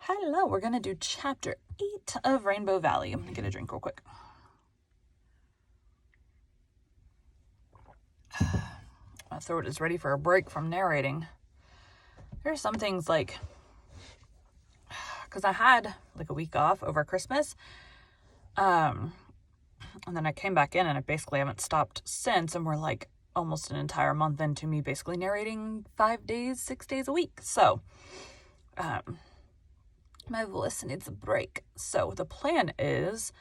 Hello, we're going to do chapter 8 of Rainbow Valley. I'm going to get a drink real quick. My throat is ready for a break from narrating. There's some things like, because I had like a week off over Christmas, and then I came back in and I basically haven't stopped since, and we're like almost an entire month into me basically narrating 5 days, 6 days a week. So, my voice needs a break. So the plan is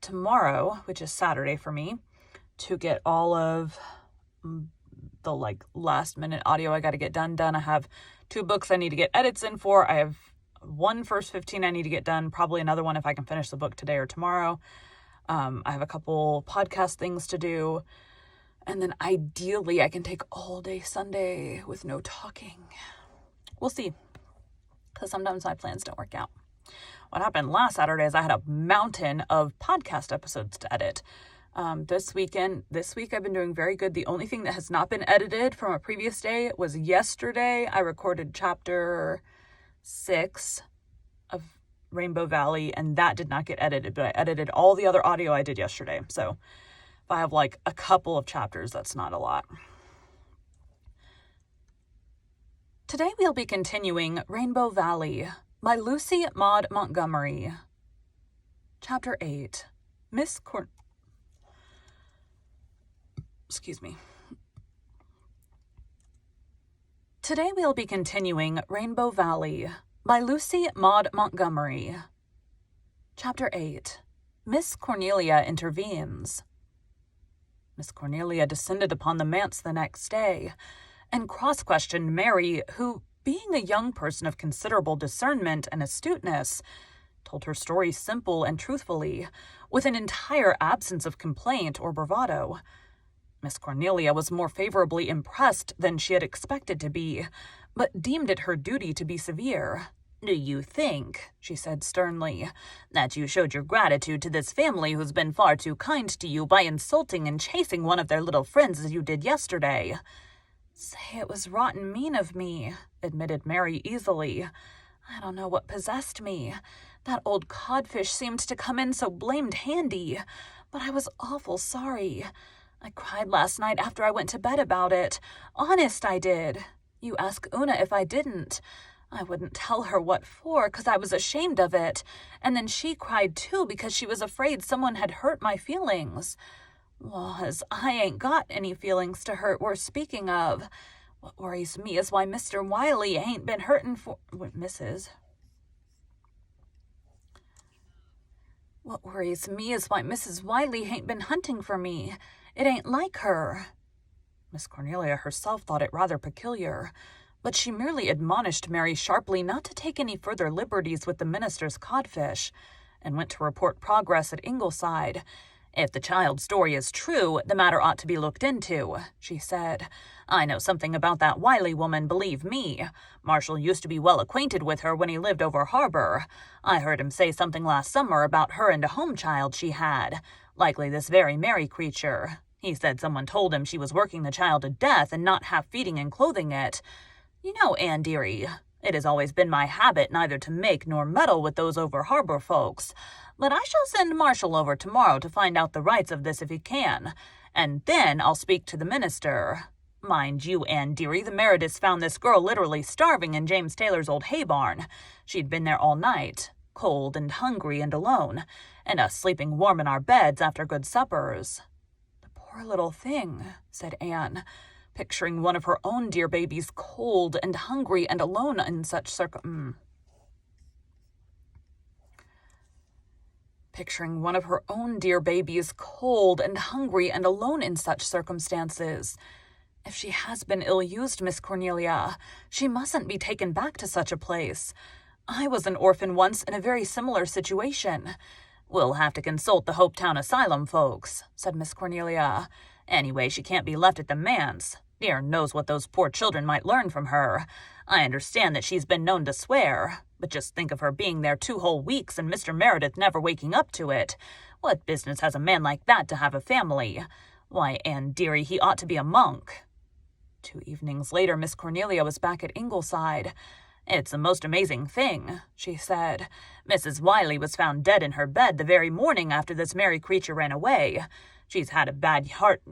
tomorrow, which is Saturday for me, to get all of the like last minute audio I got to get done. I have 2 books I need to get edits in for. I have one first 15 I need to get done, probably another one if I can finish the book today or tomorrow. I have a couple podcast things to do. And then ideally I can take all day Sunday with no talking. We'll see. Because sometimes my plans don't work out. What happened last Saturday is I had a mountain of podcast episodes to edit. This week I've been doing very good. The only thing that has not been edited from a previous day was yesterday. I recorded chapter 6 of Rainbow Valley, and that did not get edited, but I edited all the other audio I did yesterday. So if I have like a couple of chapters, that's not a lot. Today we'll be continuing Rainbow Valley by Lucy Maud Montgomery. Chapter 8. Today we'll be continuing Rainbow Valley by Lucy Maud Montgomery. Chapter 8. Miss Cornelia intervenes. Miss Cornelia descended upon the manse the next day and cross-questioned Mary, who, being a young person of considerable discernment and astuteness, told her story simple and truthfully, with an entire absence of complaint or bravado. Miss Cornelia was more favorably impressed than she had expected to be, but deemed it her duty to be severe. "Do you think," she said sternly, "that you showed your gratitude to this family who's been far too kind to you by insulting and chasing one of their little friends as you did yesterday?" "Say it was rotten mean of me," admitted Mary easily. "I don't know what possessed me. That old codfish seemed to come in so blamed handy, but I was awful sorry. I cried last night after I went to bed about it. Honest, I did. You ask Una if I didn't. I wouldn't tell her what for, 'cause I was ashamed of it, and then she cried too because she was afraid someone had hurt my feelings. Laws, I ain't got any feelings to hurt worth speaking of. What worries me is why Mr. Wiley ain't been hurtin' for... What worries me is why Mrs. Wiley ain't been hunting for me. It ain't like her." Miss Cornelia herself thought it rather peculiar, but she merely admonished Mary sharply not to take any further liberties with the minister's codfish, and went to report progress at Ingleside. "If the child's story is true, the matter ought to be looked into," she said. "I know something about that Wiley woman, believe me. Marshall used to be well acquainted with her when he lived over harbor. I heard him say something last summer about her and a home child she had, likely this very Mary creature. He said someone told him she was working the child to death and not half feeding and clothing it. You know, Anne dearie, it has always been my habit neither to make nor meddle with those over harbor folks, but I shall send Marshall over tomorrow to find out the rights of this if he can, and then I'll speak to the minister. Mind you, Anne dearie, the Merediths found this girl literally starving in James Taylor's old hay barn. She'd been there all night, cold and hungry and alone, and us sleeping warm in our beds after good suppers." "The poor little thing," said Anne, picturing one of her own dear babies cold and hungry and alone in such circumstances. "If she has been ill-used, Miss Cornelia, she mustn't be taken back to such a place. I was an orphan once in a very similar situation." "We'll have to consult the Hopetown Asylum folks," said Miss Cornelia. "Anyway, she can't be left at the manse. Dear knows what those poor children might learn from her. I understand that she's been known to swear, but just think of her being there 2 whole weeks and Mr. Meredith never waking up to it. What business has a man like that to have a family? Why, Anne dearie, he ought to be a monk." 2 evenings later, Miss Cornelia was back at Ingleside, "It's a most amazing thing," she said. "Mrs. Wiley was found dead in her bed the very morning after this merry creature ran away. She's had a bad heart.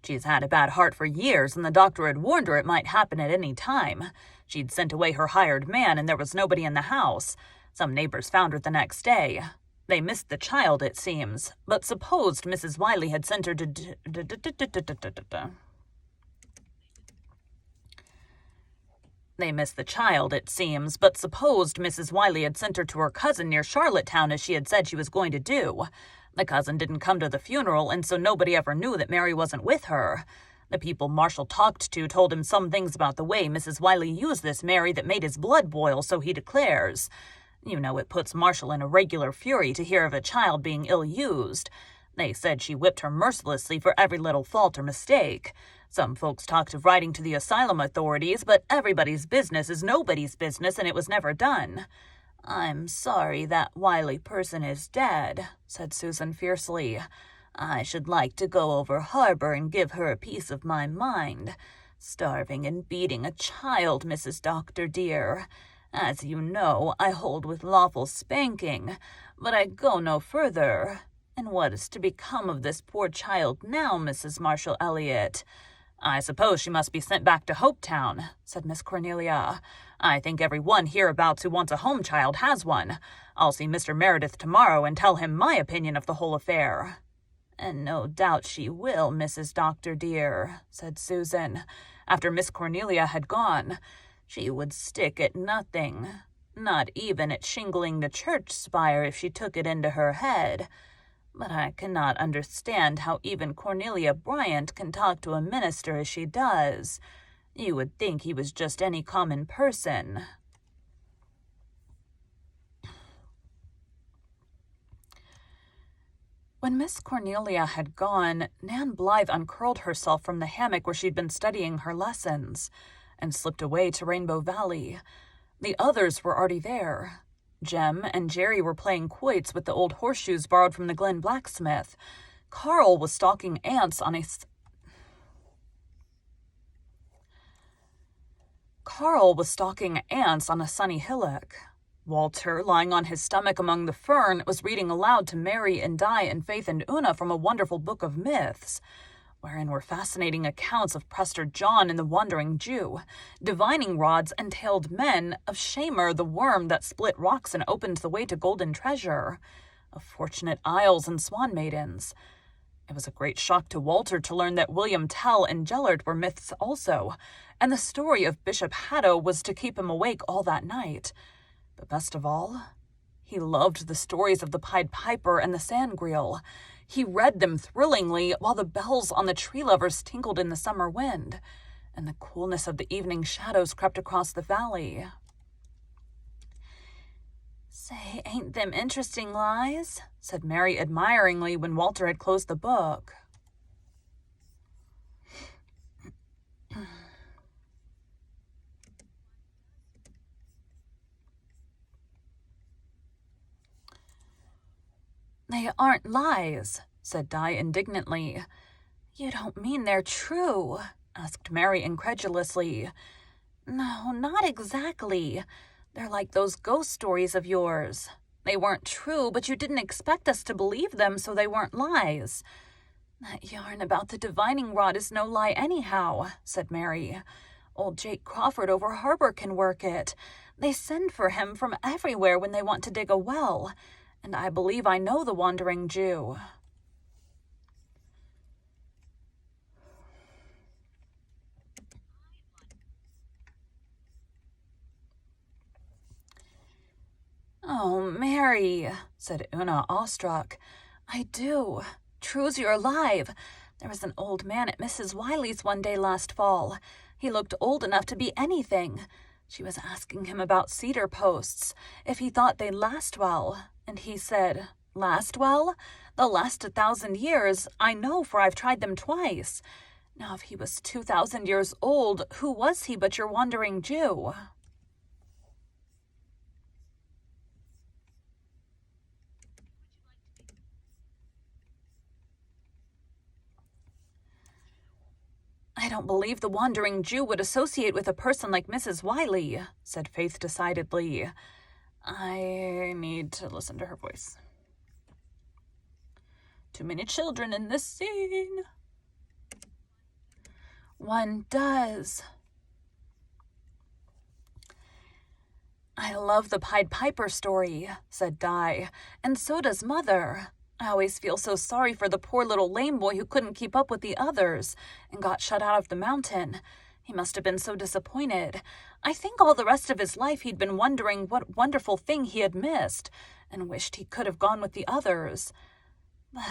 She's had a bad heart for years, and the doctor had warned her it might happen at any time. She'd sent away her hired man, and there was nobody in the house. Some neighbors found her the next day. They missed the child, it seems, but supposed Mrs. Wiley had sent her to They missed the child, it seems, but supposed Mrs. Wiley had sent her to her cousin near Charlottetown as she had said she was going to do. The cousin didn't come to the funeral, and so nobody ever knew that Mary wasn't with her. The people Marshall talked to told him some things about the way Mrs. Wiley used this Mary that made his blood boil, so he declares. You know, it puts Marshall in a regular fury to hear of a child being ill-used. They said she whipped her mercilessly for every little fault or mistake. Some folks talked of writing to the asylum authorities, but everybody's business is nobody's business, and it was never done. "I'm sorry that Wiley person is dead," said Susan fiercely. "I should like to go over harbor and give her a piece of my mind. Starving and beating a child, Mrs. Doctor dear. As you know, I hold with lawful spanking, but I go no further. And what is to become of this poor child now, Mrs. Marshall Elliott?" "I suppose she must be sent back to Hopetown," said Miss Cornelia. "I think every one hereabouts who wants a home child has one. I'll see Mr. Meredith tomorrow and tell him my opinion of the whole affair." "And no doubt she will, Mrs. Doctor dear," said Susan, after Miss Cornelia had gone. "She would stick at nothing, not even at shingling the church spire if she took it into her head. But I cannot understand how even Cornelia Bryant can talk to a minister as she does. You would think he was just any common person." When Miss Cornelia had gone, Nan Blythe uncurled herself from the hammock where she'd been studying her lessons and slipped away to Rainbow Valley. The others were already there. Jem and Jerry were playing quoits with the old horseshoes borrowed from the Glen blacksmith. Carl was stalking ants on a sunny hillock. Walter, lying on his stomach among the fern, was reading aloud to Mary and Di and Faith and Una from a wonderful book of myths, wherein were fascinating accounts of Prester John and the Wandering Jew, divining rods and tailed men, of Shamer the worm that split rocks and opened the way to golden treasure, of fortunate isles and swan maidens. It was a great shock to Walter to learn that William Tell and Gellert were myths also, and the story of Bishop Hatto was to keep him awake all that night. But best of all, he loved the stories of the Pied Piper and the Sangreal. He read them thrillingly while the bells on the tree lovers tinkled in the summer wind, and the coolness of the evening shadows crept across the valley. "Say, ain't them interesting lies?" said Mary admiringly when Walter had closed the book. "They aren't lies," said Di indignantly. "You don't mean they're true?" asked Mary incredulously. "No, not exactly. They're like those ghost stories of yours. They weren't true, but you didn't expect us to believe them, so they weren't lies." "That yarn about the divining rod is no lie anyhow," said Mary. "Old Jake Crawford over harbor can work it. They send for him from everywhere when they want to dig a well. And I believe I know the Wandering Jew." "Oh, Mary," said Una, awestruck. "I do. True's you're alive. There was an old man at Mrs. Wiley's one day last fall. He looked old enough to be anything. She was asking him about cedar posts, if he thought they'd last well, and he said, 'Last well? They'll last 1,000 years. I know, for I've tried them twice.' Now, if he was 2,000 years old, who was he but your Wandering Jew?" "I don't believe the Wandering Jew would associate with a person like Mrs. Wiley," said Faith decidedly. I need to listen to her voice. "Too many children in this scene." "One does." "I love the Pied Piper story," said Di, "and so does Mother. I always feel so sorry for the poor little lame boy who couldn't keep up with the others and got shut out of the mountain. He must have been so disappointed. I think all the rest of his life he'd been wondering what wonderful thing he had missed and wished he could have gone with the others. But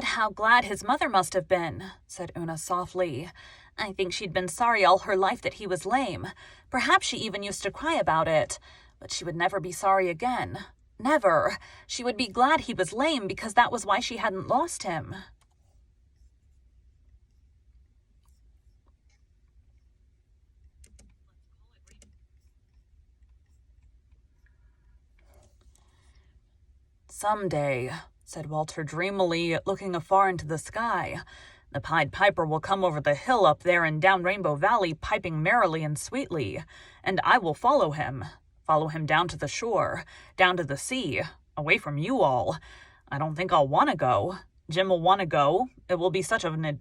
how glad his mother must have been," said Una softly. "I think she'd been sorry all her life that he was lame. Perhaps she even used to cry about it. But she would never be sorry again. Never. She would be glad he was lame because that was why she hadn't lost him." "Someday," said Walter dreamily, looking afar into the sky, "the Pied Piper will come over the hill up there and down Rainbow Valley, piping merrily and sweetly, and I will follow him down to the shore, down to the sea, away from you all. I don't think I'll want to go. Jim will want to go. It will be such an...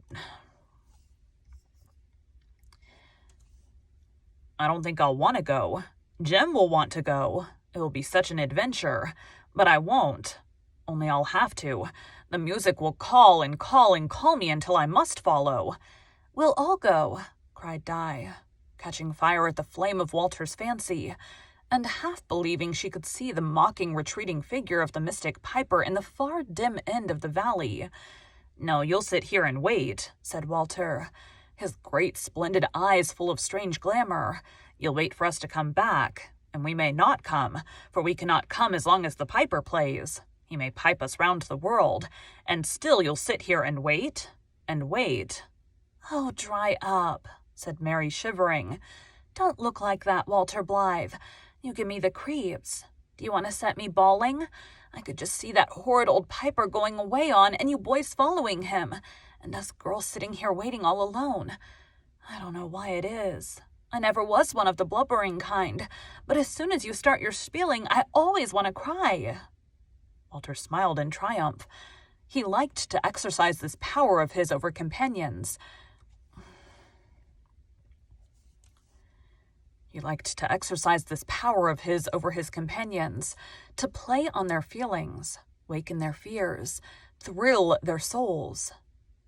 I don't think I'll want to go. Jim will want to go. It will be such an adventure. But I won't. Only I'll have to. The music will call and call and call me until I must follow." "We'll all go," cried Di, catching fire at the flame of Walter's fancy, and half believing she could see the mocking, retreating figure of the mystic Piper in the far dim end of the valley. "No, you'll sit here and wait," said Walter, his great splendid eyes full of strange glamour. "You'll wait for us to come back, and we may not come, for we cannot come as long as the Piper plays. He may pipe us round the world, and still you'll sit here and wait, and wait." "Oh, dry up," said Mary, shivering. "Don't look like that, Walter Blythe. You give me the creeps. Do you want to set me bawling? I could just see that horrid old Piper going away on, and you boys following him, and us girls sitting here waiting all alone. I don't know why it is. I never was one of the blubbering kind, but as soon as you start your spieling, I always want to cry." Walter smiled in triumph. He liked to exercise this power of his over companions. To play on their feelings, waken their fears, thrill their souls.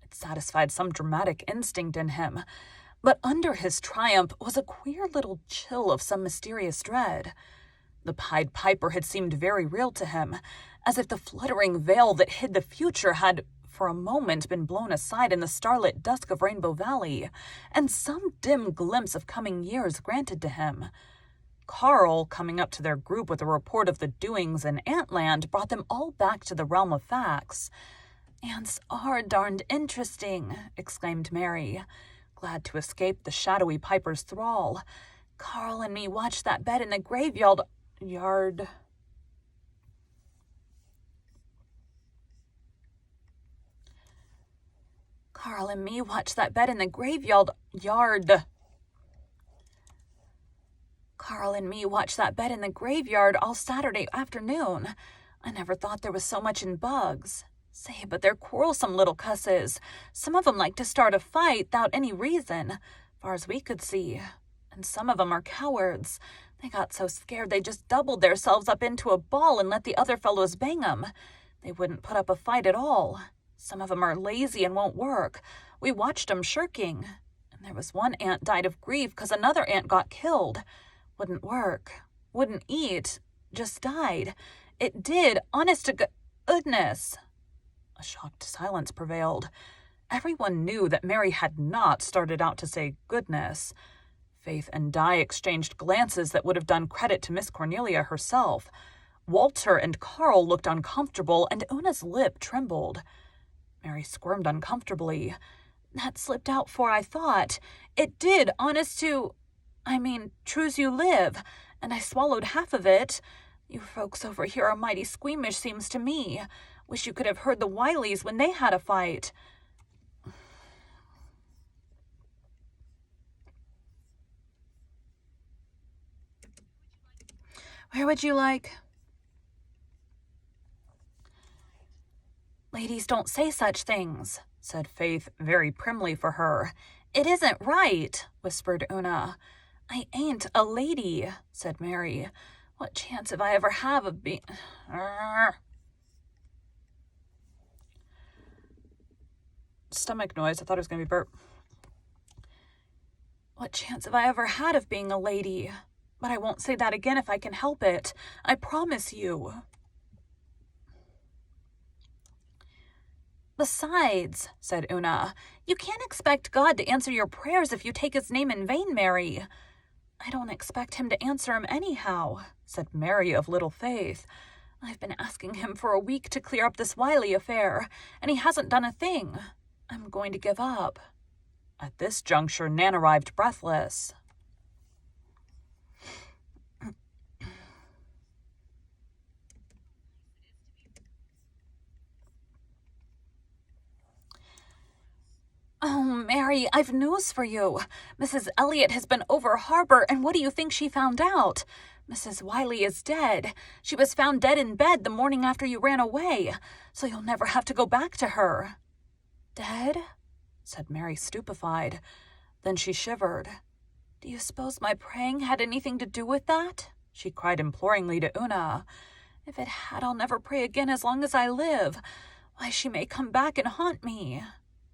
It satisfied some dramatic instinct in him, but under his triumph was a queer little chill of some mysterious dread. The Pied Piper had seemed very real to him, as if the fluttering veil that hid the future had for a moment been blown aside in the starlit dusk of Rainbow Valley, and some dim glimpse of coming years granted to him. Carl, coming up to their group with a report of the doings in Antland, brought them all back to the realm of facts. "Ants are darned interesting," exclaimed Mary, glad to escape the shadowy Piper's thrall. "Carl and me watched that bed in the graveyard. Carl and me watched that bed in the graveyard all Saturday afternoon. I never thought there was so much in bugs. Say, but they're quarrelsome little cusses. Some of 'em like to start a fight without any reason, far as we could see. And some of 'em are cowards. They got so scared they just doubled theirselves up into a ball and let the other fellows bang 'em. They wouldn't put up a fight at all. Some of 'em are lazy and won't work. We watched 'em shirking. And there was one ant died of grief 'cause another ant got killed. Wouldn't work. Wouldn't eat. Just died. It did, honest to goodness." A shocked silence prevailed. Everyone knew that Mary had not started out to say goodness. Faith and Di exchanged glances that would have done credit to Miss Cornelia herself. Walter and Carl looked uncomfortable, and Una's lip trembled. Mary squirmed uncomfortably. "That slipped out 'fore I thought. It did, honest to... true's you live, and I swallowed half of it. You folks over here are mighty squeamish, seems to me. Wish you could have heard the Wileys when they had a fight. Where would you like? Ladies don't say such things, said Faith very primly for her. It isn't right, whispered Una. I ain't a lady, said Mary. What chance have I ever have of being... Stomach noise. I thought it was going to be burp. What chance have I ever had of being a lady? But I won't say that again if I can help it. I promise you. Besides, said Una, you can't expect God to answer your prayers if you take his name in vain, Mary. I don't expect him to answer him anyhow, said Mary of little faith. I've been asking him for a week to clear up this Wiley affair, and he hasn't done a thing. I'm going to give up. At this juncture, Nan arrived breathless. Oh, Mary, I've news for you. Mrs. Elliot has been over harbor, and what do you think she found out? Mrs. Wiley is dead. She was found dead in bed the morning after you ran away, so you'll never have to go back to her. Dead? Said Mary, stupefied. Then she shivered. Do you suppose my praying had anything to do with that? She cried imploringly to Una. If it had, I'll never pray again as long as I live. Why, she may come back and haunt me.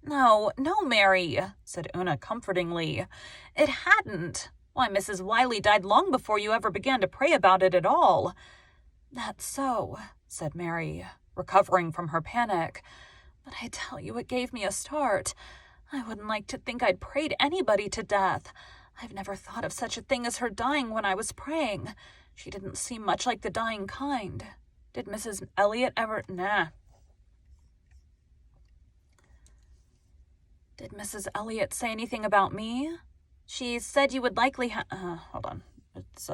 No, Mary, said Una comfortingly. It hadn't. Why, Mrs. Wiley died long before you ever began to pray about it at all. That's so, said Mary, recovering from her panic. But I tell you, it gave me a start. I wouldn't like to think I'd prayed anybody to death. I've never thought of such a thing as her dying when I was praying. She didn't seem much like the dying kind. Did Mrs. Elliot ever... Nah. Did Mrs. Elliot say anything about me? She said you would likely hold on. It's,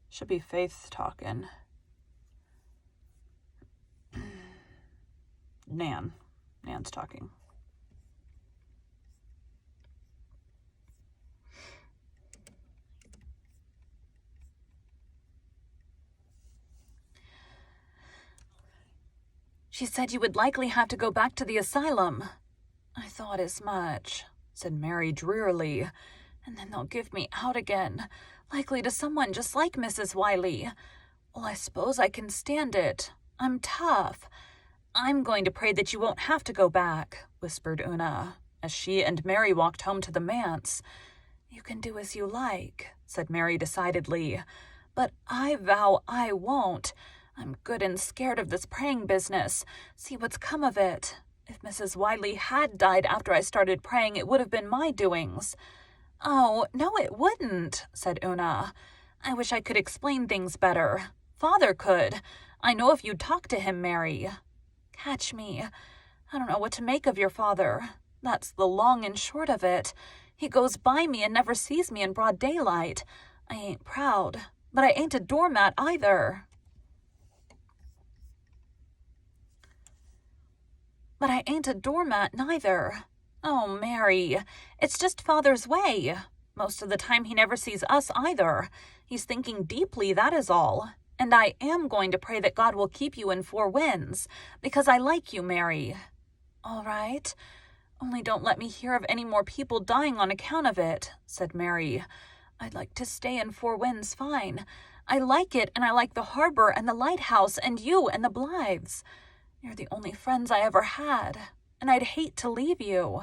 should be Faith talking. Nan's talking. She said you would likely have to go back to the asylum. I thought as much, said Mary drearily. And then they'll give me out again, likely to someone just like Mrs. Wiley. Well, I suppose I can stand it. I'm tough. I'm going to pray that you won't have to go back, whispered Una, as she and Mary walked home to the manse. You can do as you like, said Mary decidedly, but I vow I won't. I'm good and scared of this praying business. See what's come of it. If Mrs. Wiley had died after I started praying, it would have been my doings. Oh, no, it wouldn't, said Una. I wish I could explain things better. Father could. I know if you'd talk to him, Mary. Catch me. I don't know what to make of your father. That's the long and short of it. He goes by me and never sees me in broad daylight. I ain't proud, but I ain't a doormat either. But I ain't a doormat neither. Oh, Mary, it's just Father's way. Most of the time he never sees us either. He's thinking deeply, that is all. And I am going to pray that God will keep you in Four Winds, because I like you, Mary. All right. Only don't let me hear of any more people dying on account of it, said Mary. I'd like to stay in Four Winds fine. I like it, and I like the harbor and the lighthouse and you and the Blythes. You're the only friends I ever had, and I'd hate to leave you.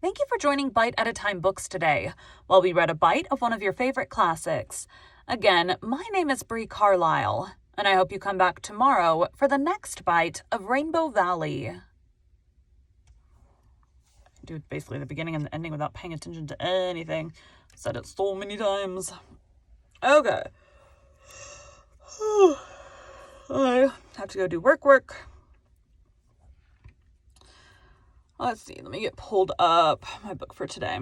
Thank you for joining Bite at a Time Books today, while we read a bite of one of your favorite classics. Again, my name is Bree Carlisle, and I hope you come back tomorrow for the next bite of Rainbow Valley. Do basically the beginning and the ending without paying attention to anything. Said it so many times. Okay. I have to go do work. Let's see, let me get pulled up my book for today.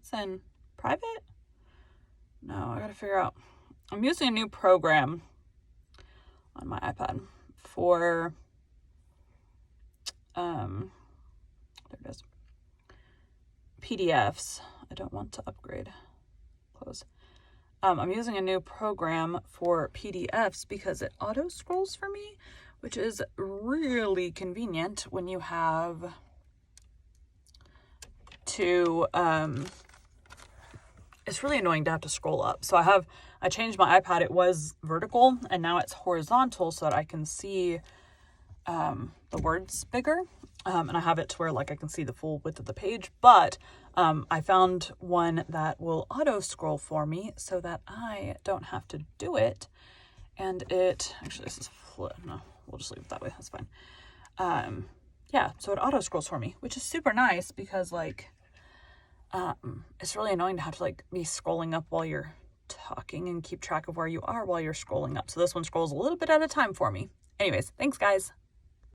it's in private? No, I gotta figure out. I'm using a new program on my iPad for, there it is, PDFs. I don't want to upgrade. Close. I'm using a new program for PDFs because it auto scrolls for me, which is really convenient when you have to, it's really annoying to have to scroll up. So I changed my iPad. It was vertical and now it's horizontal so that I can see the words bigger. And I have it to where like I can see the full width of the page, but I found one that will auto scroll for me so that I don't have to do it. And actually this is no, we'll just leave it that way. That's fine. Yeah, so it auto scrolls for me, which is super nice because like, it's really annoying to have to like be scrolling up while you're talking and keep track of where you are while you're scrolling up. So this one scrolls a little bit at a time for me. Anyways, thanks guys.